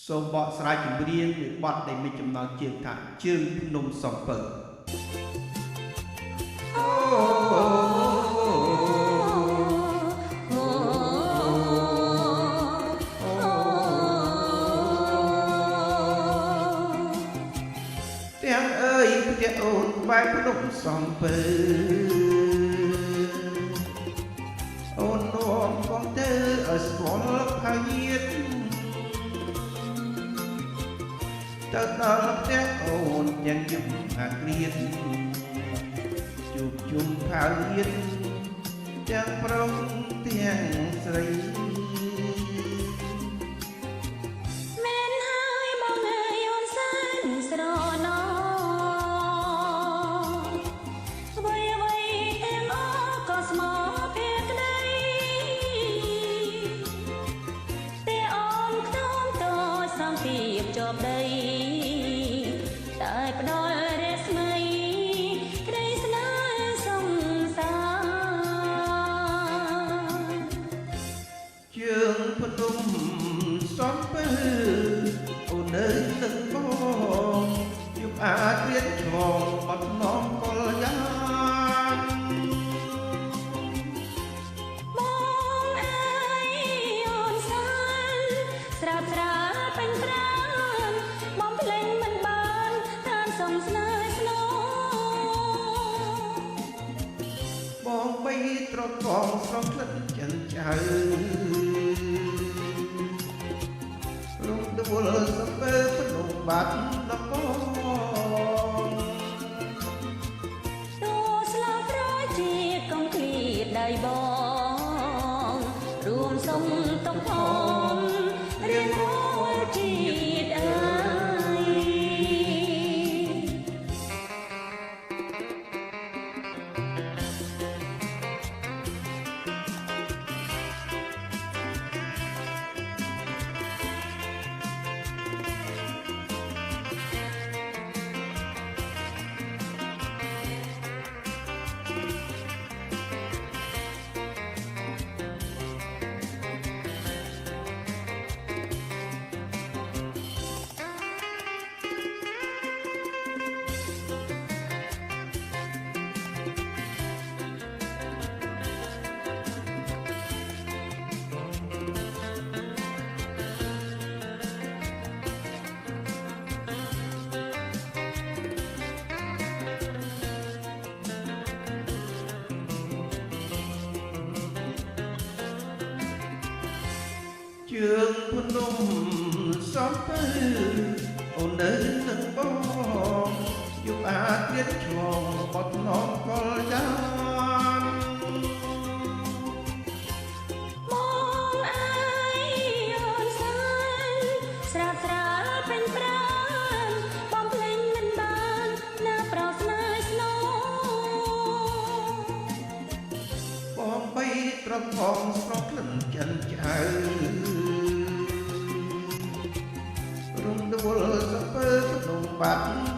សូមបកស្រាយចម្រៀងនៃបទដែលមានចំណងជើងថាជើងភ្នំសំពៅទាំងអើយផ្ទះអូនបែបភ្នំសំពៅអូននាំបងទៅឲ្យស្គាល់ផាយាតទៅដល់ផ្ទះអូនយ៉ាងយំអាក្រៀតជួបជុំផាយាតទាំងប្រុសទាំងស្រីជាប់ដីតែផ្ដល់រស្មីក្តីស្នេហ៍សំសាជើងភ្នំសំពៅអូននៅនឹងបងយប់អាចរៀនឆ្លងបាត់នំកលយ៉ាងបងអើយអូនសានស្រាប់ស្រាប់ពេញប្រាបងភ្លេងមិនបានតាមសងស្នេហ៍ស្នូបងបីត្រកងស្រស់ក្លិនចិនចៅរំដួលសំពើភ្នំបាត់ដំបងតួស្លាប់រយជាកុំឃ្លៀតដៃបងរួមសុំទុកផងរៀនរលជាតិអើយជើងភ្នំសំពៅអូននៅនឹងបងយប់អាចរៀនឆ្លងបាត់នំកលយ៉ាងបងអើយអូនសានស្រាប់ស្រាប់ពេញប្រាណបងភ្លេងមិនបានណាប្រោសស្នេហ៍ស្នូបងបីត្រកផងស្រស់ក្លិនចិនចៅរំដួលសំពើភ្នំបាត់